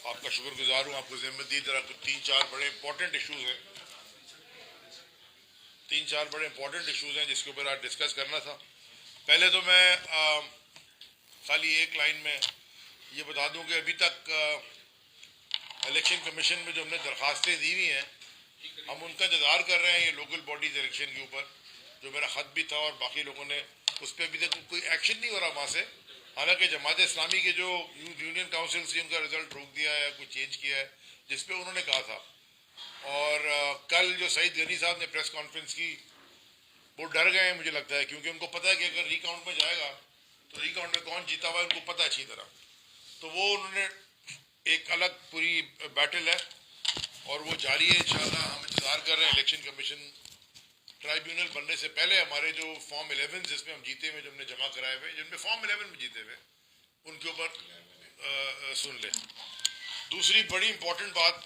आपका शुक्रगुजार हूँ, आपको ज़िम्मत दी। तरह 3-4 बड़े इंपॉर्टेंट इश्यूज हैं, 3-4 बड़े इंपॉर्टेंट इश्यूज हैं जिसके ऊपर आज डिस्कस करना था। पहले तो मैं खाली एक लाइन में ये बता दूं कि अभी तक इलेक्शन कमीशन में जो हमने दरख्वास्तें दी हुई हैं, हम उनका इंतज़ार कर रहे हैं ये लोकल बॉडीज इलेक्शन के ऊपर, जो मेरा ख़त भी था और बाकी लोगों ने उस पर अभी तक कोई एक्शन नहीं हो रहा वहाँ से। हालांकि जमात इस्लामी के जो यूनियन काउंसिल से उनका रिजल्ट रोक दिया है, कुछ चेंज किया है, जिस पे उन्होंने कहा था। और कल जो सईद गनी साहब ने प्रेस कॉन्फ्रेंस की, वो डर गए हैं मुझे लगता है, क्योंकि उनको पता है कि अगर रिकाउंट में जाएगा तो रिकाउंट में कौन जीता हुआ है उनको पता है अच्छी तरह। तो वो उन्होंने एक अलग पूरी बैटल है और वो जारी है इंशाल्लाह। हम इंतज़ार कर रहे हैं इलेक्शन कमीशन ट्राइब्यूनल बनने से पहले हमारे जो फॉर्म 11 जिसमें हम जीते हुए, जो हमने जमा कराए हुए, जिनमें फॉर्म 11 में जीते हुए, उनके ऊपर सुन ले। दूसरी बड़ी इंपॉर्टेंट बात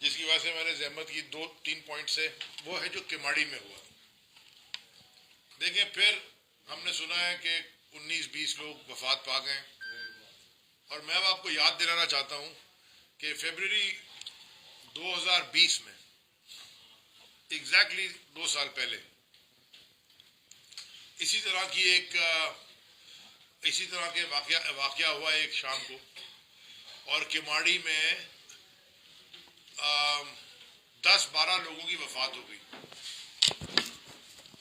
जिसकी वजह से मैंने जहमत की 2-3 पॉइंट से, वो है जो किमाड़ी में हुआ। देखिए, फिर हमने सुना है कि 19-20 लोग वफात पा गए, और मैं आपको याद दिलाना चाहता हूं कि फरवरी 2020 में एग्जैक्टली 2 साल पहले इसी तरह के वाकया हुआ एक शाम को, और किमाड़ी में 10-12 लोगों की वफात हो गई।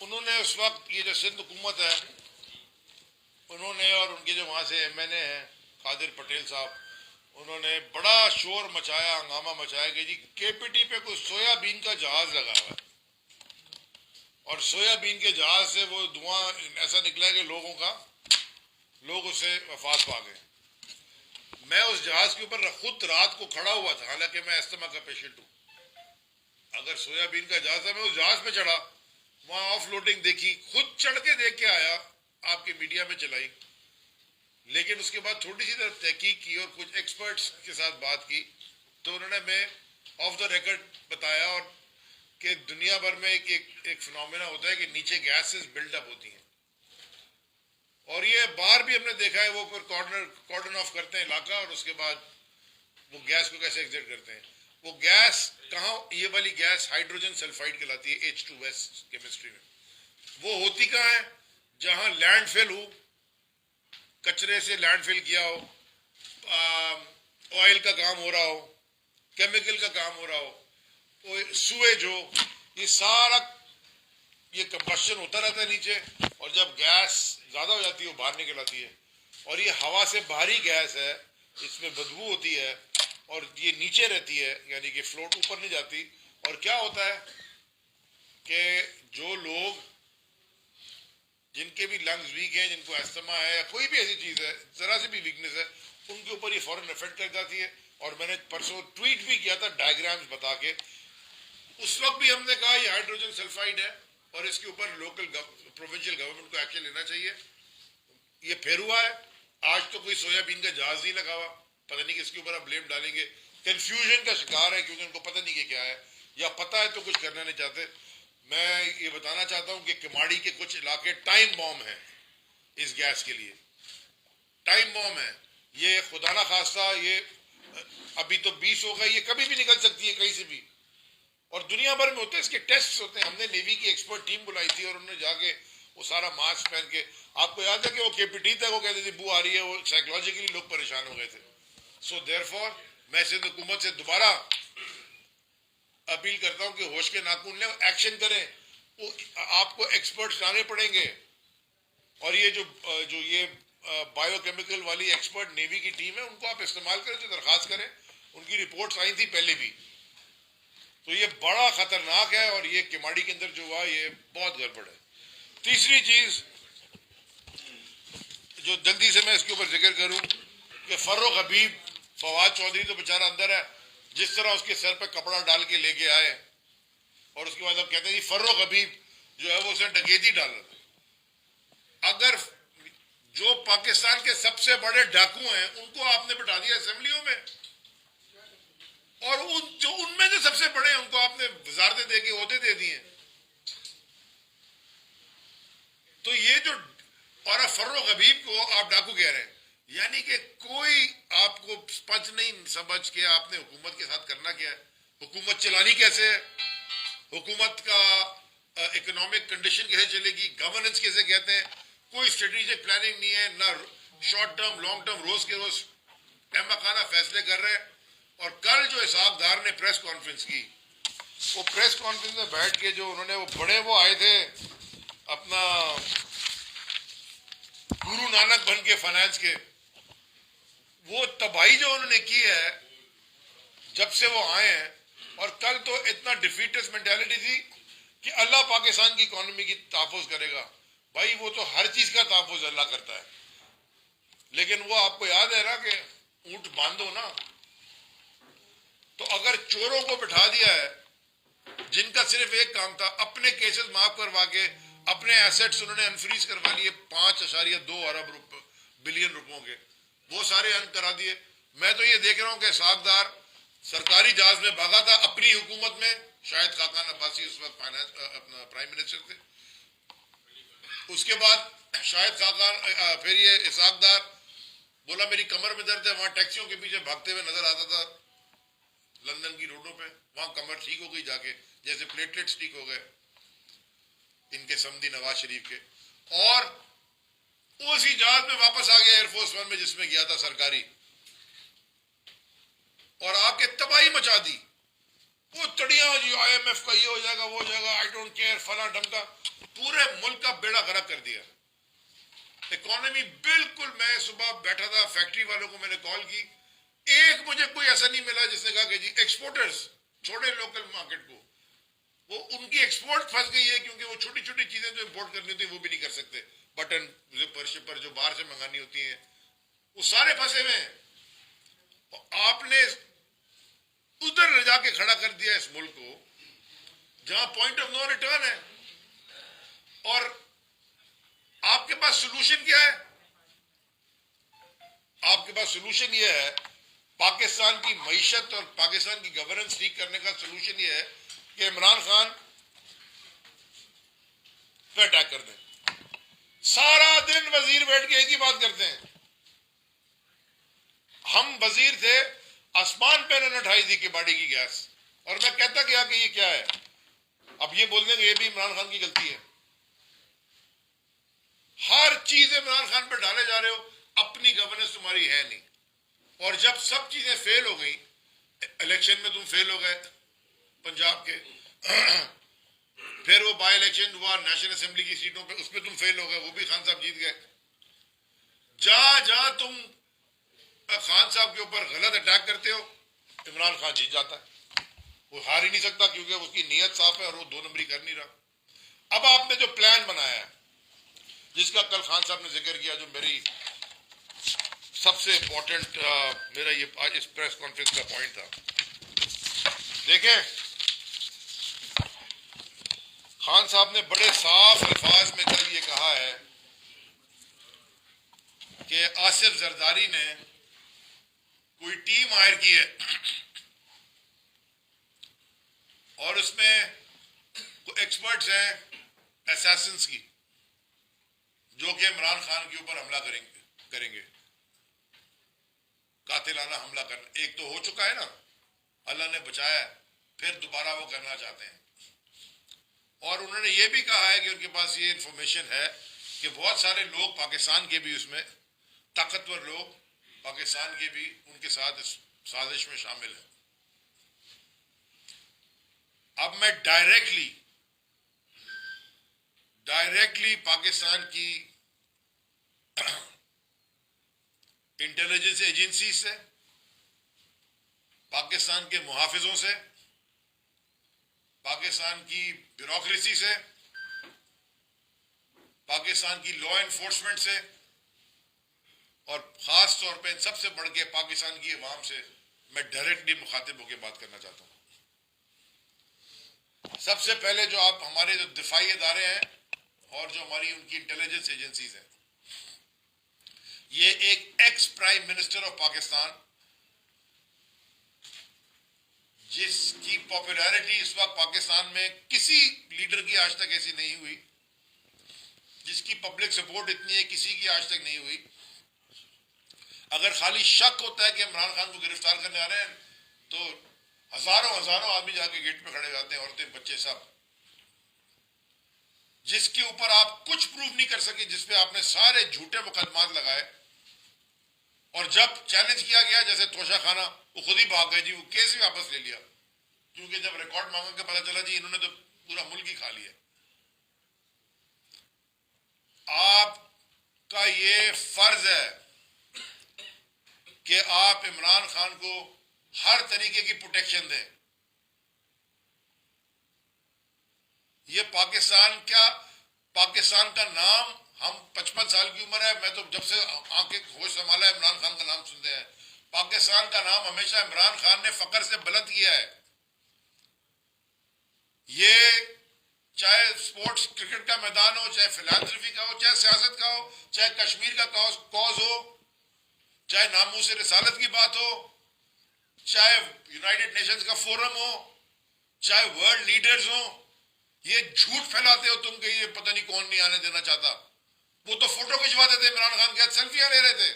उन्होंने उस वक्त ये जो सिंध हुकूमत है, उन्होंने और उनके जो वहाँ से MNA हैं कादिर पटेल साहब, उन्होंने बड़ा शोर मचाया, हंगामा मचाया कि जी KPT पे कोई सोयाबीन का जहाज लगा हुआ है, और सोयाबीन के जहाज से वो धुआं ऐसा निकला कि लोग उससे वफात पा गए। मैं उस जहाज के ऊपर खुद रात को खड़ा हुआ था, हालांकि मैं अस्थमा का पेशेंट हूँ। अगर सोयाबीन का जहाज था, मैं उस जहाज पे चढ़ा, वहां ऑफ लोडिंग देखी, खुद चढ़ के देख के आया, आपके मीडिया में चलाई। लेकिन उसके बाद थोड़ी सी तरफ तहकीक की और कुछ एक्सपर्ट्स के साथ बात की, तो उन्होंने मैं ऑफ द रिकॉर्ड बताया और कि दुनिया भर में एक फिनोमेना होता है कि नीचे गैसेस बिल्डअप होती हैं, और ये बाहर भी हमने देखा है। वो फिर कॉर्डन ऑफ करते हैं इलाका, और उसके बाद वो गैस को कैसे एग्जिट करते हैं। वो गैस कहाँ, ये वाली गैस हाइड्रोजन सल्फाइड कहलाती है, H2S केमिस्ट्री में। वो होती कहाँ है? जहां लैंडफिल हो, कचरे से लैंडफिल किया हो, ऑयल का काम हो रहा हो, केमिकल का काम हो रहा हो, सुएज हो, ये सारा ये कंबशन होता रहता है नीचे, और जब गैस ज्यादा हो जाती है वो बाहर निकल आती है। और ये हवा से बाहरी गैस है, इसमें बदबू होती है, और ये नीचे रहती है, यानी कि फ्लोट ऊपर नहीं जाती। और क्या होता है कि जो लोग जिनके भी लंग्स वीक हैं, जिनको अस्थमा है या कोई भी ऐसी चीज है, जरा सी भी वीकनेस है, उनके ऊपर ये फौरन इफेक्ट कर जाती है। और मैंने परसों ट्वीट भी किया था डायग्राम्स बता के। उस वक्त भी हमने कहा ये हाइड्रोजन सल्फाइड है और इसके ऊपर लोकल प्रोविंशियल गवर्नमेंट को एक्शन लेना चाहिए। ये फिर हुआ है। आज तो कोई सोयाबीन का जहाज नहीं लगा हुआ, पता नहीं किसके ऊपर आप ब्लेम डालेंगे। कंफ्यूजन का शिकार है, क्योंकि उनको पता नहीं कि क्या है, या पता है तो कुछ करना नहीं चाहते। मैं ये बताना चाहता हूं कि किमाड़ी के कुछ इलाके टाइम बॉम्ब है इस गैस के लिए, टाइम बॉम्ब है। ये खुदा ना खास्ता, ये अभी तो 20 हो गए, ये कभी भी निकल सकती है कहीं से भी, और दुनिया भर में होते हैं, इसके टेस्ट होते हैं। हमने नेवी की एक्सपर्ट टीम बुलाई थी, और उन्होंने जाके वो सारा मास्क पहन के, आपको याद है कि वो KPT तक वो कहते थे बू आ रही है, वो साइकोलॉजिकली लोग परेशान हो गए थे। सो देयरफॉर मैं सिंध हुकूमत से दोबारा अपील करता हूं कि होश के नाखून लें, एक्शन करें। वो आपको एक्सपर्ट्स लाने पड़ेंगे, और ये जो ये बायोकेमिकल वाली एक्सपर्ट नेवी की टीम है, उनको आप इस्तेमाल करें, तो दरखास्त करें। उनकी रिपोर्ट्स आई थी पहले भी। तो ये बड़ा खतरनाक है, और ये किमाड़ी के अंदर जो हुआ ये बहुत गड़बड़ है। तीसरी चीज जो जल्दी से मैं इसके ऊपर जिक्र करूं कि फर्रुख हबीब, फवाद चौधरी तो बेचारा अंदर है, जिस तरह उसके सर पे कपड़ा डाल के लेके आए, और उसके बाद अब कहते हैं जी फर्रुख हबीब जो है वो उसे डकैती डाल रहा था। अगर जो पाकिस्तान के सबसे बड़े डाकू हैं उनको आपने बिठा दिया असेंबलियों में, और उनमें जो सबसे बड़े हैं उनको आपने वजारतें दे के ओहदे दे दिए। तो ये जो, और फर्रुख हबीब को आप डाकू कह रहे हैं, यानी कि कोई आपको स्पष्ट नहीं समझ के आपने हुकूमत के साथ करना क्या है, हुकूमत चलानी कैसे है, हुकूमत का इकोनॉमिक कंडीशन कैसे चलेगी, गवर्नेंस कैसे कहते हैं, कोई स्ट्रेटेजिक प्लानिंग नहीं है, ना शॉर्ट टर्म लॉन्ग टर्म, रोज के रोज अहमकाना फैसले कर रहे हैं। और कल जो हिसाबदार ने प्रेस कॉन्फ्रेंस की, वो प्रेस कॉन्फ्रेंस में बैठ के जो उन्होंने वो आए थे अपना गुरु नानक बन के फाइनेंस के, वो तबाही जो उन्होंने की है जब से वो आए हैं। और कल तो इतना डिफीटर्स मेंटालिटी थी कि अल्लाह पाकिस्तान की इकोनॉमी की तहफ़्फ़ुज़ करेगा। भाई वो तो हर चीज का तहफ़्फ़ुज़ अल्लाह करता है, लेकिन वो आपको याद है ना कि ऊंट बांधो ना, तो अगर चोरों को बिठा दिया है जिनका सिर्फ एक काम था अपने केसेस माफ करवा के अपने एसेट्स उन्होंने अनफ्रीज करवा लिए 5.2 अरब बिलियन रुपयों के, वो सारे अन करा दिए। मैं तो ये देख रहा हूं कि सागदार सरकारी जहाज में भागा था अपनी हुकूमत में, शायद खाकान अब्बासी उस वक्त फाइनेंस अपना प्राइम मिनिस्टर थे, उसके बाद शायद खाकान फिर ये इसाकदार बोला मेरी कमर में दर्द है, वहां टैक्सियों के पीछे भागते हुए नजर आता था लंदन की रोडों पे, वहां कमर ठीक हो गई जाके, जैसे प्लेटलेट्स ठीक हो गए इनके समधी नवाज शरीफ के, और उसी जहाज में वापस आ गया एयरफोर्स वन में जिसमें गया था सरकारी, और आपके तबाही मचा दी। वो तड़िया जी IMF का ये हो जाएगा वो हो जाएगा, आई डोंट केयर फला ढमका, पूरे मुल्क का बेड़ा गर्क कर दिया इकोनॉमी बिल्कुल। मैं सुबह बैठा था फैक्ट्री वालों को मैंने कॉल की, एक मुझे कोई ऐसा नहीं मिला जिसने कहा कि जी एक्सपोर्टर्स छोड़े लोकल मार्केट को, वो उनकी एक्सपोर्ट फंस गई है क्योंकि वो छोटी छोटी चीजें जो इंपोर्ट करनी होती है वो भी नहीं कर सकते, बटन जिपर शिपर जो बाहर से मंगानी होती है वो सारे फंसे हुए हैं। आपने उधर ले जाके खड़ा कर दिया इस मुल्क को जहां पॉइंट ऑफ नो रिटर्न है, और आपके पास सोल्यूशन क्या है? आपके पास सोल्यूशन यह है, पाकिस्तान की मईशत और पाकिस्तान की गवर्नेंस ठीक करने का सोल्यूशन यह है कि इमरान खान पे अटैक कर दें। सारा दिन वजीर बैठ के एक ही बात करते हैं, हम वजीर थे आसमान पे न उठाई थी किबाड़ी की गैस, और मैं कहता गया कि ये क्या है, अब ये बोल देंगे ये भी इमरान खान की गलती है। हर चीज इमरान खान पर डाले जा रहे हो, अपनी गवर्नेंस तुम्हारी है नहीं, और जब सब चीजें फेल हो गई, इलेक्शन में तुम फेल हो गए पंजाब के, फिर वो बाई इलेक्शन हुआ नेशनल असेंबली की सीटों पे, उसमें तुम फेल हो गए, वो भी खान साहब जीत गए। जहां जहां तुम खान साहब के ऊपर गलत अटैक करते हो इमरान खान जीत जाता है, वो हार ही नहीं सकता क्योंकि उसकी नीयत साफ है और वो 2 नंबरी कर नहीं रहा। अब आपने जो प्लान बनाया है जिसका कल खान साहब ने जिक्र किया, जो मेरी सबसे इंपॉर्टेंट मेरा ये आज इस प्रेस कॉन्फ्रेंस का पॉइंट था, देखें खान साहब ने बड़े साफ अल्फाज में कल ये कहा है कि आसिफ जरदारी ने कोई टीम हायर की है और उसमें एक्सपर्ट्स हैं असैसिन्स की जो कि इमरान खान के ऊपर हमला करेंगे कातिलाना हमला करना। एक तो हो चुका है ना, अल्लाह ने बचाया, फिर दोबारा वो करना चाहते हैं। और उन्होंने ये भी कहा है कि उनके पास ये इंफॉर्मेशन है कि बहुत सारे लोग पाकिस्तान के भी, उसमें ताकतवर लोग पाकिस्तान के भी उनके साथ इस साजिश में शामिल हैं। अब मैं डायरेक्टली पाकिस्तान की इंटेलिजेंस एजेंसी से, पाकिस्तान के मुहाफिजों से, पाकिस्तान की ब्यूरोक्रेसी से, पाकिस्तान की लॉ एनफोर्समेंट से, और खास तौर पे सबसे बढ़ के पाकिस्तान की अवाम से मैं डायरेक्टली मुखातिब होकर बात करना चाहता हूं। सबसे पहले जो आप हमारे जो दिफाई इदारे हैं और जो हमारी उनकी इंटेलिजेंस एजेंसीज हैं, ये एक ex prime minister of Pakistan जिसकी पॉपुलैरिटी इस वक्त पाकिस्तान में किसी लीडर की आज तक ऐसी नहीं हुई, जिसकी पब्लिक सपोर्ट इतनी है किसी की आज तक नहीं हुई, अगर खाली शक होता है कि इमरान खान को गिरफ्तार करने आ रहे हैं तो हजारों हजारों आदमी जाके गेट पे खड़े जाते हैं, औरतें बच्चे सब। जिसके ऊपर आप कुछ प्रूव नहीं कर सके, जिसपे आपने सारे झूठे मुकदमात लगाए, और जब चैलेंज किया गया जैसे तोशा खाना, वो खुद ही भाग गए जी, वो केस ही वापस ले लिया, क्योंकि जब रिकॉर्ड मांगा के पता चला जी इन्होंने तो पूरा मुल्क ही खा लिया। आपका ये फर्ज है कि आप इमरान खान को हर तरीके की प्रोटेक्शन दें। ये पाकिस्तान का नाम, हम 55 साल की उम्र है, मैं तो जब से आंखें होश संभाला है इमरान खान का नाम सुनते हैं। पाकिस्तान का नाम हमेशा इमरान खान ने फख्र से बुलंद किया है। ये चाहे स्पोर्ट्स क्रिकेट का मैदान हो, चाहे फिलांथ्रफी का हो, चाहे सियासत का हो, चाहे कश्मीर का कॉज हो, चाहे नामूस रिसालत की बात हो, चाहे यूनाइटेड नेशंस का फोरम हो, चाहे वर्ल्ड लीडर्स हो, ये झूठ फैलाते हो तुम कि ये पता नहीं कौन नहीं आने देना चाहता। वो तो फोटो खिंचवाते थे इमरान खान के साथ, सेल्फियां ले रहे थे,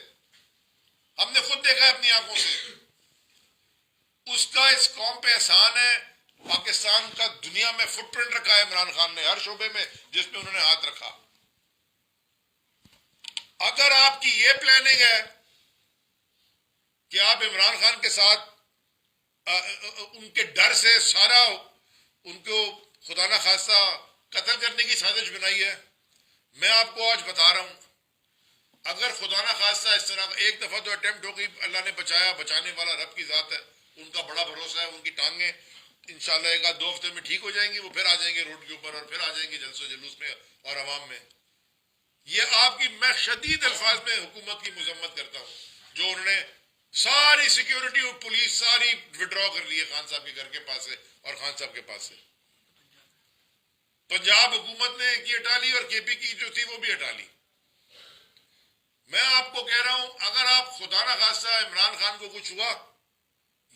हमने खुद देखा है अपनी आंखों से। उसका इस कौम पे एहसान है। पाकिस्तान का दुनिया में फुटप्रिंट रखा है इमरान खान ने हर शोबे में जिसमें उन्होंने हाथ रखा। अगर आपकी ये प्लानिंग है कि आप इमरान खान के साथ उनके डर से सारा उनको खुदा ना खास्ता कत्ल करने की साजिश बनाई है, मैं आपको आज बता रहा हूं, अगर खुदा ना खास्ता इस तरह एक दफा तो अटेम्प्ट हो गई, अल्लाह ने बचाया, बचाने वाला रब की जात है, उनका बड़ा भरोसा है, उनकी टांगे इंशाल्लाह एक आध 2 हफ्ते में ठीक हो जाएंगी, वो फिर आ जाएंगे रोड के ऊपर और फिर आ जाएंगे जलसों जुलूस में और अवाम में। ये आपकी मैं शदीद अल्फाज में हुकूमत की मजम्मत करता हूं, जो उन्होंने सारी सिक्योरिटी और पुलिस सारी विड्रॉ कर ली है खान साहब के घर के पास से और खान साहब के पास से। पंजाब हुकूमत ने की हटा ली और केपी की जो थी वो भी हटा ली। मैं आपको कह रहा हूं, अगर आप खुदा ना खास्ता इमरान खान को कुछ हुआ,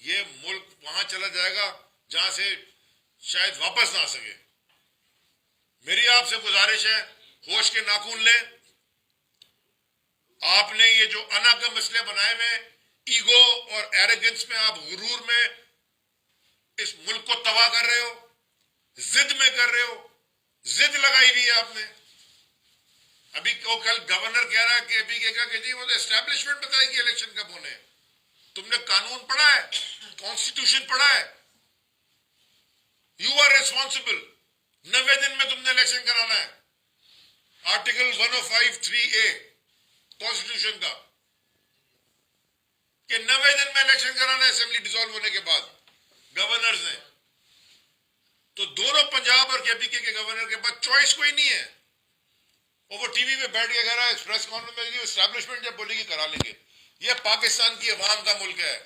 ये मुल्क वहां चला जाएगा जहां से शायद वापस ना आ सके। मेरी आपसे गुजारिश है, होश के नाखून लें। आपने ये जो अना के मसले बनाए हुए, ईगो और एरोगेंस में, आप गुरूर में इस मुल्क को तबाह कर रहे हो, जिद में कर रहे हो, जिद लगाई हुई है आपने। अभी कल गवर्नर कह रहा है कि अभी कि जी वो तो एस्टैब्लिशमेंट बताएगी इलेक्शन कब होने। तुमने कानून पढ़ा है, कॉन्स्टिट्यूशन पढ़ा है? You are responsible. 90 दिन में तुमने इलेक्शन कराना है, आर्टिकल 105(3)A कॉन्स्टिट्यूशन का, कि 90 दिन में इलेक्शन कराना है असेंबली डिसॉल्व होने के बाद गवर्नर्स ने। तो दोनों पंजाब और केपीके के गवर्नर के पास चॉइस कोई नहीं है, और वो टीवी पे बैठ के कह रहा है प्रेस कॉन्फ्रेंस में एस्टैब्लिशमेंट जब बोलेगी करा लेंगे। ये पाकिस्तान की अवाम का मुल्क है,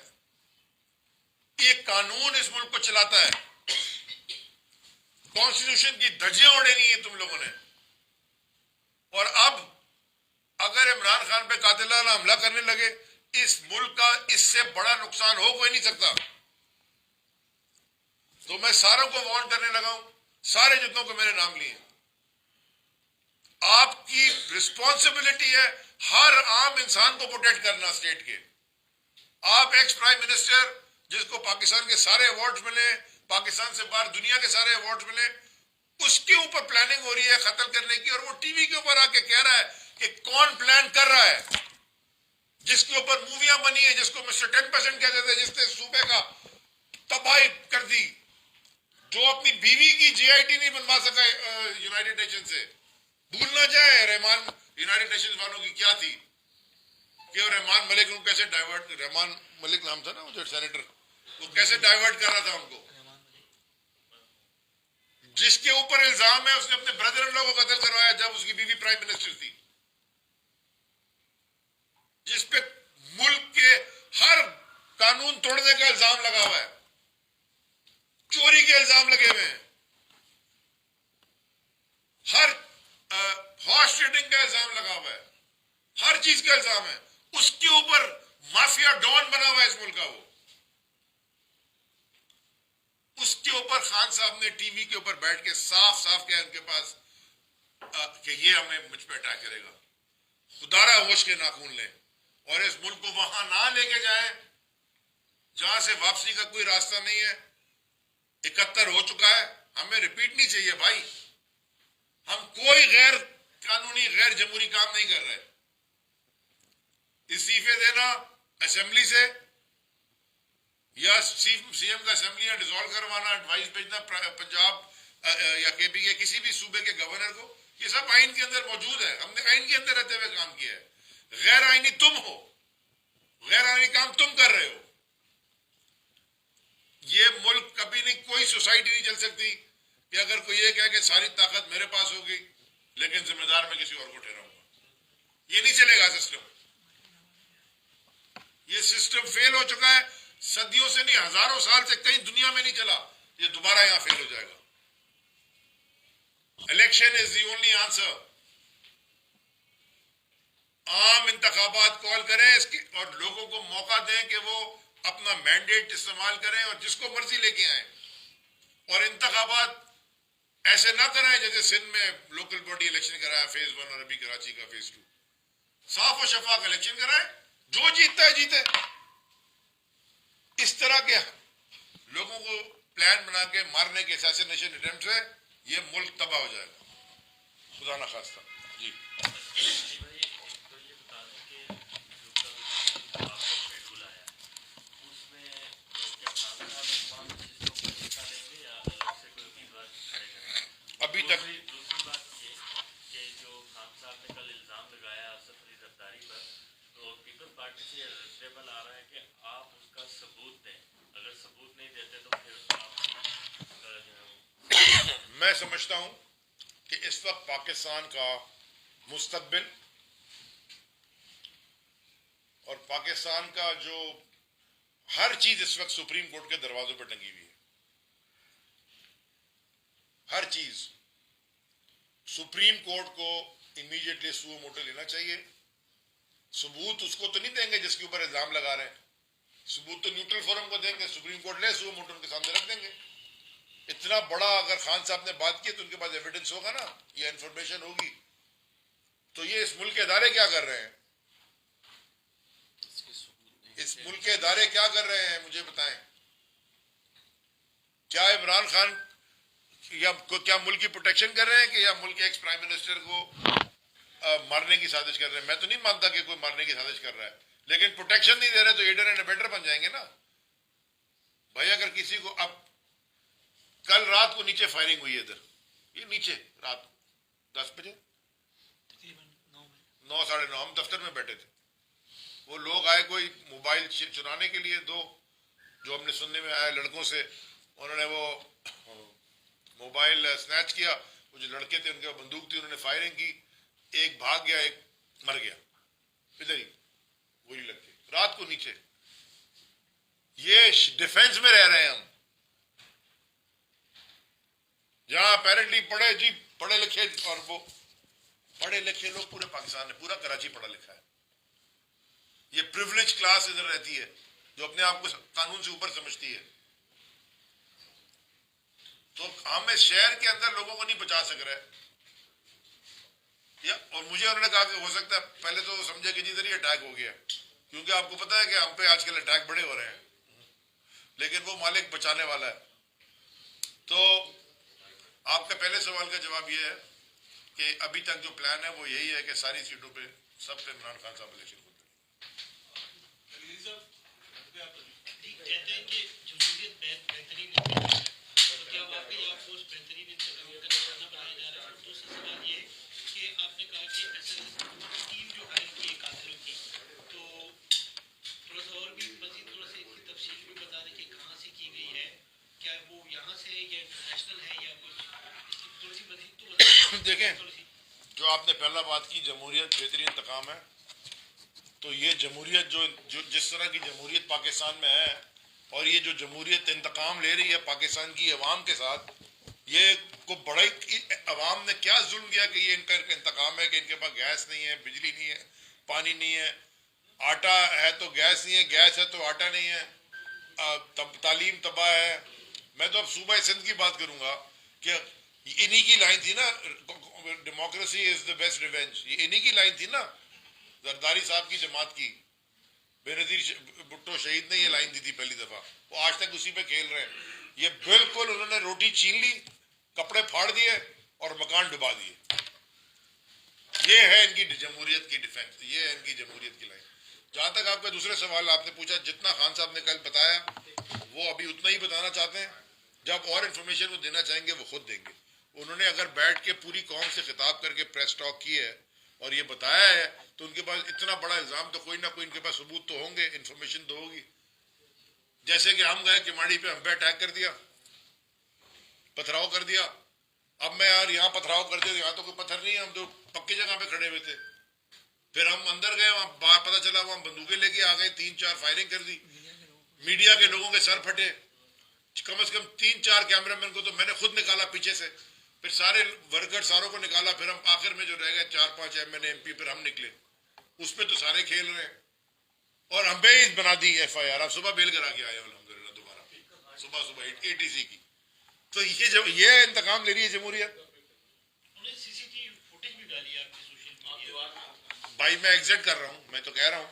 एक कानून इस मुल्क को चलाता है। कॉन्स्टिट्यूशन की धज्जियां उड़ेनी है तुम लोगों ने। और अब अगर इमरान खान पे कातिलाना हमला करने लगे, इस मुल्क का इससे बड़ा नुकसान हो कोई नहीं सकता। तो मैं सारों को वार्न करने लगा हूं, सारे जितनों को मेरे नाम लिए, आपकी रिस्पॉन्सिबिलिटी है हर आम इंसान को प्रोटेक्ट करना स्टेट के। आप एक्स प्राइम मिनिस्टर जिसको पाकिस्तान के सारे अवार्ड्स मिले, पाकिस्तान से बाहर दुनिया के सारे अवार्ड्स मिले, उसके ऊपर प्लानिंग हो रही है कत्ल करने की, और वो टीवी के ऊपर आके कह रहा है कि कौन प्लान कर रहा है, जिसके ऊपर मूवियां बनी है, जिसको मिस्टर 10% कहते थे, जिसने सूबे का तबाही कर दी, जो अपनी बीवी की JIT नहीं बनवा सका यूनाइटेड नेशन से। भूल ना जाए रहमान यूनाइटेड नेशंस वालों की क्या थी, कि रहमान मलिक उनको कैसे डाइवर्ट, रहमान मलिक नाम था ना वो जो सेनेटर, वो कैसे डाइवर्ट कर रहा था उनको, जिसके ऊपर इल्जाम है उसने अपने ब्रदर इन लॉ को कत्ल करवाया जब उसकी बीवी प्राइम मिनिस्टर थी, जिसपे मुल्क के हर कानून तोड़ने का इल्जाम लगा हुआ है, चोरी के इल्जाम लगे हुए हैं, हर हॉर्स ट्रेडिंग का इल्जाम लगा हुआ है, हर चीज का इल्जाम है। उसके ऊपर माफिया डॉन बना हुआ है इस मुल्क का। वो उसके ऊपर खान साहब ने टीवी के ऊपर बैठ के साफ साफ कहा उनके पास कि ये हमें मुझ पे अटैक करेगा। खुदारा होश के नाखून लें, और इस मुल्क को वहां ना लेके जाए जहां से वापसी का कोई रास्ता नहीं है। 71 हो चुका है, हमें रिपीट नहीं चाहिए भाई। हम कोई गैर कानूनी गैर जमहूरी काम नहीं कर रहे। इस्तीफे देना असेंबली से या सीएम का असेंबली में डिसॉल्व करवाना, एडवाइस भेजना पंजाब या केपी के किसी भी सूबे के गवर्नर को, ये सब आइन के अंदर मौजूद है। हमने आइन के अंदर रहते हुए काम किया है। गैर आइनी तुम हो, गैर आइनी काम तुम कर रहे हो। ये मुल्क कभी नहीं, कोई सोसाइटी नहीं चल सकती कि अगर कोई ये कहे कि सारी ताकत मेरे पास होगी लेकिन जिम्मेदार मैं किसी और को ठहराऊंगा। ये नहीं चलेगा सिस्टम। ये सिस्टम फेल हो चुका है, सदियों से नहीं हजारों साल से कहीं दुनिया में नहीं चला। ये दोबारा यहां फेल हो जाएगा। Election is the only answer. आम इंतखाबात कॉल करें इसकी और लोगों को मौका दें कि वो अपना मैंडेट इस्तेमाल करें और जिसको मर्जी लेके आए। और इंतखाबात ऐसे ना कराएं जैसे सिंध में लोकल बॉडी इलेक्शन कराया फेज 1 और अभी कराची का फेज 2। साफ और शफाफ इलेक्शन कराएं, जो जीतता है जीते। इस तरह के लोगों को प्लान बना के मारने के असैसिनेशन अटेम्प्ट से ये मुल्क तबाह हो जाएगा। खुदा ना खास्ता। जी अभी तक दूसरी बात ये कि जो खान साहब ने कल इल्जाम लगाया असद अली जरदारी पर, तो पीपल्स पार्टी से रिटेबल आ रहा है कि आप उसका सबूत दें। अगर सबूत नहीं देते तो फिर आप मैं समझता हूं कि इस वक्त पाकिस्तान का मुस्तकबिल और पाकिस्तान का जो हर चीज इस वक्त सुप्रीम कोर्ट के दरवाजों पर टंगी हुई है। हर चीज सुप्रीम कोर्ट को इमीडिएटली सुओ मोटो लेना चाहिए। सबूत उसको तो नहीं देंगे जिसके ऊपर इल्जाम लगा रहे हैं, सबूत तो न्यूट्रल फोरम को देंगे। सुप्रीम कोर्ट ले सुओ मोटो उनके सामने रख देंगे। इतना बड़ा अगर खान साहब ने बात की तो उनके पास एविडेंस होगा ना, ये इंफॉर्मेशन होगी। तो ये इस मुल्क के इदारे क्या कर रहे हैं? इस मुल्क के इदारे क्या कर रहे हैं मुझे बताएं। क्या इमरान खान क्या मुल्क की प्रोटेक्शन कर रहे हैं कि या मुल्क के एक्स प्राइम मिनिस्टर को मारने की साजिश कर रहे हैं? मैं तो नहीं मानता कि कोई मारने की साजिश कर रहा है, लेकिन प्रोटेक्शन नहीं दे रहे तो एडर एंड अबेटर बन जाएंगे ना भाई। अगर किसी को अब कल रात को नीचे फायरिंग हुई है इधर, ये नीचे रात 10 बजे तकरीबन 9 साढ़े 9 हम दफ्तर में बैठे थे। वो लोग आए कोई मोबाइल चुराने के लिए, दो जो हमने सुनने में आया लड़कों से, उन्होंने वो मोबाइल स्नैच किया। वो जो लड़के थे उनके बंदूक थी, उन्होंने फायरिंग की। एक भाग गया, एक मर गया इधर ही गोली लग के रात को नीचे। ये डिफेंस में रह रहे हैं हम, जहां अपेरेंटली पढ़े लिखे और वो पढ़े लिखे लोग पूरे पाकिस्तान में, पूरा कराची पढ़ा लिखा है। ये प्रिविलेज क्लास इधर रहती है जो अपने आप को कानून से ऊपर समझती है। तो हम इस शहर के अंदर लोगों को नहीं बचा सक रहे। या और मुझे उन्होंने कहा कि हो सकता है, पहले तो समझे कि जिधर ही अटैक हो गया, क्योंकि आपको पता है कि हम पे आजकल अटैक बड़े हो रहे हैं, लेकिन वो मालिक बचाने वाला है। तो आपका पहले सवाल का जवाब ये है कि अभी तक जो प्लान है वो यही है कि सारी सीटों पे सब पे इमरान खान साहब इलेक्शन को कहते हैं कि जमहूरियत बेहतरीन इंतजाम है, तो क्या वाकई आपको उस बेहतरीन इंतजाम का निशाना बनाया जा रहा है? और दूसरा सवाल ये कि आपने कहा कि टीम जो हायर की है कातिलों की, तो थोड़ा सा और भी मजीद थोड़ा सा इसकी तफसील भी बता दें कि कहाँ से की गई है, क्या वो यहाँ से है या इंटरनेशनल है या कुछ, इसकी थोड़ी सी मजीद तो बता देखें। जो आपने पहला बात की जमहूरियत बेहतरीन इंतकाम है, तो ये जमहूरियत जो जिस तरह की जमहूरियत पाकिस्तान में है और ये जो जमहूरियत इंतकाम ले रही है पाकिस्तान की अवाम के साथ, ये को बड़ा अवाम ने क्या जुल्म किया कि ये इनका इंतकाम है कि इनके पास गैस नहीं है, बिजली नहीं है, पानी नहीं है, आटा है तो गैस नहीं है, गैस है तो आटा नहीं है, तालीम तबाह है। मैं तो अब सूबा सिंध की बात करूंगा कि इन्हीं की लाइन थी ना, democracy is the best revenge. ये इन्हीं की लाइन थी ना, जरदारी साहब की जमात की, बेनज़ीर भुट्टो शहीद ने ये लाइन दी थी पहली दफा, वो आज तक उसी पे खेल रहे हैं। ये बिल्कुल उन्होंने रोटी छीन ली, कपड़े फाड़ दिए और मकान डुबा दिए। ये है इनकी जमहूरियत की डिफेंस, ये है इनकी जमहूरियत की लाइन। जहां तक आपका दूसरे सवाल आपने पूछा, जितना खान साहब ने कल बताया वो अभी उतना ही बताना चाहते हैं। जब और इन्फॉर्मेशन वो देना चाहेंगे वो खुद देंगे। उन्होंने अगर बैठ के पूरी कौम से खिताब करके प्रेस टॉक की है और ये बताया है, तो उनके पास इतना बड़ा इल्जाम तो कोई ना कोई इनके पास सबूत तो होंगे, इन्फॉर्मेशन तो होगी। जैसे कि हम गए किमाड़ी पे, हम पे अटैक कर दिया, पथराव कर दिया। अब मैं यार यहाँ पथराव कर दिया, यहाँ तो कोई पत्थर नहीं है, हम तो पक्की जगह पे खड़े हुए थे। फिर हम अंदर गए, वहां पता चला वहां बंदूकें लेके आ गए, 3-4 फायरिंग कर दी, मीडिया के लोगों के सर फटे। कम से कम 3-4 कैमरामैन को तो मैंने खुद निकाला पीछे से, फिर सारे वर्कर सारों को निकाला, फिर हम आखिर में जो रह गए 4-5 MNA MP, फिर हम निकले। उस पर तो सारे खेल रहे हैं और हम पे बना दी FIR। आप सुबह बेल करा के आए अल्हम्दुलिल्लाह, दोबारा सुबह ATC की। तो ये जब ये इंतकाम ले रही है जमहूरियत। उन्हें CCTV फुटेज भी डाली है आपके सोशल मीडिया। भाई मैं एग्जिट कर रहा हूँ, मैं तो कह रहा हूँ,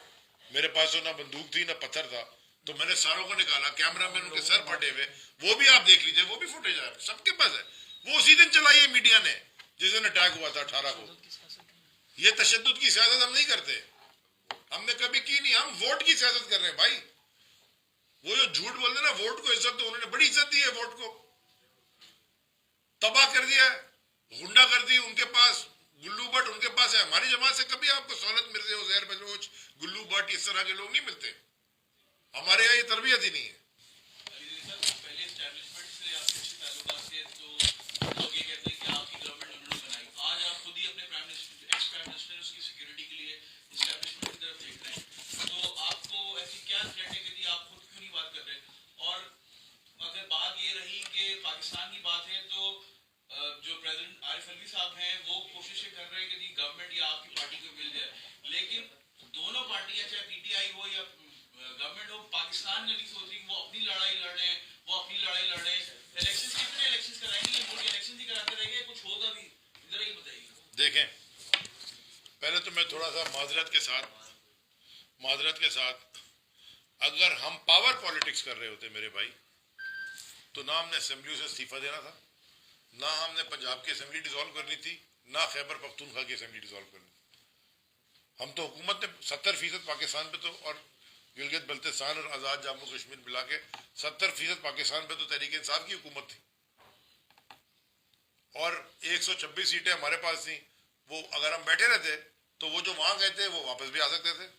मेरे पास तो ना बंदूक थी ना पत्थर था, तो मैंने सारों को निकाला, कैमरामैन उनके सर फटे हुए, वो भी आप देख लीजिए, वो भी फुटेज है, सबके पास है। वो उसी दिन चलाई है मीडिया ने जिस दिन अटैक हुआ था 18 को। ये तशद्दुद की सियासत हम नहीं करते, हमने कभी की नहीं। हम वोट की सियासत कर रहे हैं भाई। वो जो झूठ बोलते ना वोट को इज्जत, तो उन्होंने बड़ी इज्जत दी है वोट को, तबाह कर दिया, गुंडा कर दी। उनके पास गुल्लू भट्ट उनके पास है। हमारी जमात से कभी आपको सहूलत मिलती हो, जहर बलोच, गुल्लू भट्ट, इस तरह के लोग नहीं मिलते। हमारे यहाँ ये तरबियत ही नहीं है। पहले एस्टैब्लिशमेंट से आपके अच्छे ताल्लुकात थे, तो लोग ये कहते हैं कि आपकी गवर्नमेंट उन्होंने बनाई। आज आप खुद ही अपने prime minister, ex prime minister, उसकी सिक्योरिटी के लिए एस्टैब्लिशमेंट की तरफ देख रहे हैं, तो आपको ऐसी क्या थ्रेट है कि आप खुद क्यों नहीं बात कर रहे? और अगर बात ये रही कि पाकिस्तान की बात है, तो जो प्रेसिडेंट आरिफ अलवी साहब हैं वो कोशिशें कर रहे हैं कि गवर्नमेंट या आपकी पार्टी को मिल जाए, लेकिन दोनों पार्टियां, चाहे PTI हो या गवर्नमेंट हो, पाकिस्तान में नहीं सोच रही। वो अपनी लड़ाई लड़ रहे हैं, वो अपनी लड़ाई लड़ रहे हैं। इलेक्शन कितने इलेक्शन कराएंगे? ये मुल्क इलेक्शन ही कराते रहेंगे, कुछ होगा भी? इधर ही बताइए। देखें, पहले तो मैं थोड़ा सा माजरत के साथ अगर हम पावर पॉलिटिक्स कर रहे होते मेरे भाई, तो ना हमने असेंबली से इस्तीफा देना था, ना हमने पंजाब की असेंबली डिसॉल्व करनी थी, ना खैबर पख्तूनख्वा की असेंबली डिसॉल्व करनी थी। हम तो हुकूमत ने 70% पाकिस्तान पे तो, और गिलगित बल्तिस्तान और आज़ाद जम्मू कश्मीर मिला के 70% पाकिस्तान पे तो तहरीक इंसाफ की हुकूमत थी, और 126 सीटें हमारे पास थी। वो अगर हम बैठे रहते तो वो जो वहां गए थे वो वापस भी आ सकते थे।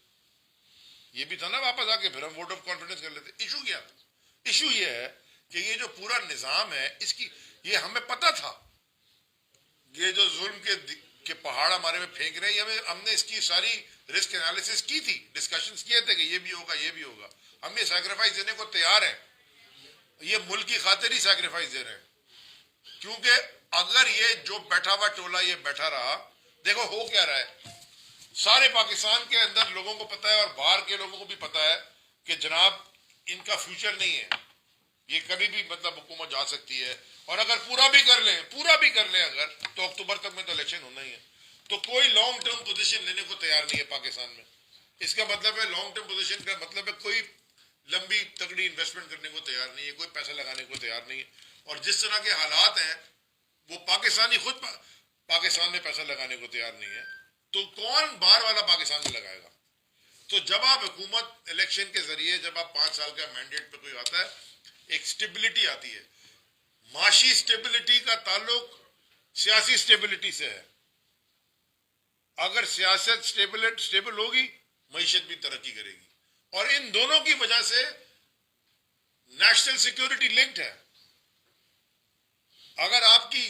ये भी था ना, वापस आके फिर हम वोट ऑफ कॉन्फिडेंस कर लेते। इशू क्या था? इशू ये है कि ये जो पूरा निजाम है, इसकी ये हमें पता था, ये जो जुल्म के पहाड़ हमारे में फेंक रहे हैं, हमने इसकी सारी रिस्क एनालिसिस की थी, डिस्कशंस किए थे कि ये भी होगा, ये भी होगा। हम ये सैक्रिफाइस देने को तैयार हैं, ये मुल्क की खातिर ही सैक्रिफाइस दे रहे हैं। क्योंकि अगर ये जो बैठा हुआ टोला ये बैठा रहा, देखो हो क्या रहा है, सारे पाकिस्तान के अंदर लोगों को पता है और बाहर के लोगों को भी पता है कि जनाब इनका फ्यूचर नहीं है, ये कभी भी मतलब हुकूमत जा सकती है। और अगर पूरा भी कर लें अगर, तो अक्टूबर तक में तो इलेक्शन होना ही है। तो कोई लॉन्ग टर्म पोजीशन लेने को तैयार नहीं है पाकिस्तान में। इसका मतलब है लॉन्ग टर्म पोजीशन का मतलब है कोई लंबी तगड़ी इन्वेस्टमेंट करने को तैयार नहीं है, कोई पैसा लगाने को तैयार नहीं है। और जिस तरह के हालात हैं, वो पाकिस्तानी खुद पाकिस्तान में पैसा लगाने को तैयार नहीं है, तो कौन बाहर वाला पाकिस्तान में लगाएगा? तो जब आप हुकूमत इलेक्शन के जरिए, जब आप 5 साल का मैंडेट पे कोई आता है, एक स्टेबिलिटी आती है। माशी स्टेबिलिटी का ताल्लुक सियासी स्टेबिलिटी से है। अगर सियासत स्टेबल होगी, मईशत भी तरक्की करेगी। और इन दोनों की वजह से नेशनल सिक्योरिटी लिंक्ड है। अगर आपकी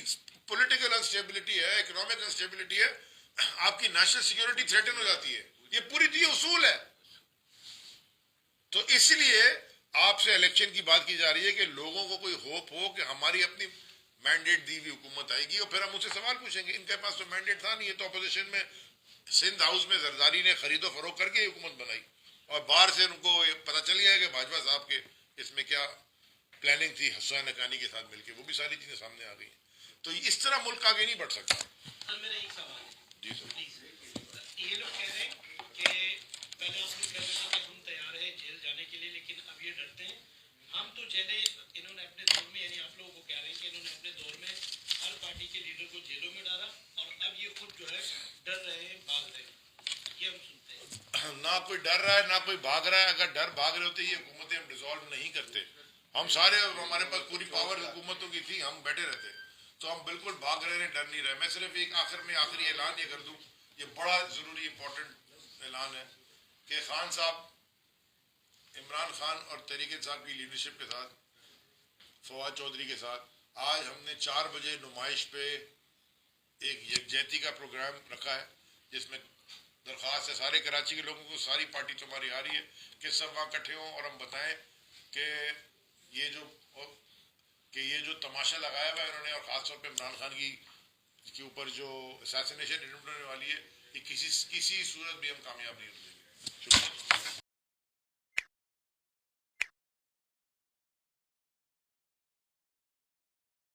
पॉलिटिकल अनस्टेबिलिटी है, इकोनॉमिक अनस्टेबिलिटी है, आपकी नेशनल सिक्योरिटी थ्रेटन हो जाती है। ये पूरी दी उसूल है। तो इसलिए आपसे इलेक्शन की बात की जा रही है कि लोगों को कोई होप हो कि हमारी अपनी मैंडेट दी हुई हुकूमत आएगी, और फिर हम उनसे सवाल पूछेंगे। इनके पास तो मैंडेट था नहीं, ये तो अपोजिशन में सिंध हाउस में जरदारी ने खरीदो फरोख करके हुकूमत बनाई, और बाहर से उनको पता चल गया कि भाजपा साहब के इसमें क्या प्लानिंग थी हुसैन हक्कानी के साथ मिलकर, वो भी सारी चीजें सामने आ गई। तो इस तरह मुल्क आगे नहीं बढ़ सकता। सर मेरा एक सवाल है। जी सर। ये लोग कह रहे हैं कि पहले आप लोग कह रहे थे कि हम तैयार हैं जेल जाने के लिए, लेकिन अब ये डरते हैं। हम तो जेलें इन्होंने अपने दौर में, यानी आप लोगों को कह रहे हैं कि इन्होंने अपने दौर में हर पार्टी के लीडर को जेलों में डाला और अब ये खुद जो है डर रहे हैं, भाग रहे हैं, ये हम सुनते हैं। ना कोई डर रहा है ना कोई भाग रहा है। अगर डर भाग रहे होते ये हुकूमतें हम डिसॉल्व नहीं करते। हम सारे, हमारे पास पूरी पावर हुकूमतों की थी, हम बैठे रहते। तो हम बिल्कुल भाग रहे हैं, डर नहीं रहे। मैं सिर्फ एक आखिरी ऐलान ये कर दूं, ये बड़ा जरूरी इंपॉर्टेंट ऐलान है कि खान साहब, इमरान खान और तहरीक इंसाफ की लीडरशिप के साथ, फवाद चौधरी के साथ, आज हमने 4 बजे नुमाइश पे एक यकजहती का प्रोग्राम रखा है, जिसमें दरख्वास्त है सारे कराची के लोगों को, सारी पार्टी तुम्हारी आ रही है कि सब वहाँ इकट्ठे हों और हम बताएं कि ये जो तमाशा लगाया हुआ है इन्होंने, और ख़ासतौर पे इमरान खान के ऊपर जो असैसिनेशन अटेम्प्ट होने वाली है, ये किसी सूरत भी हम कामयाब नहीं हो जाएंगे। शुक्रिया।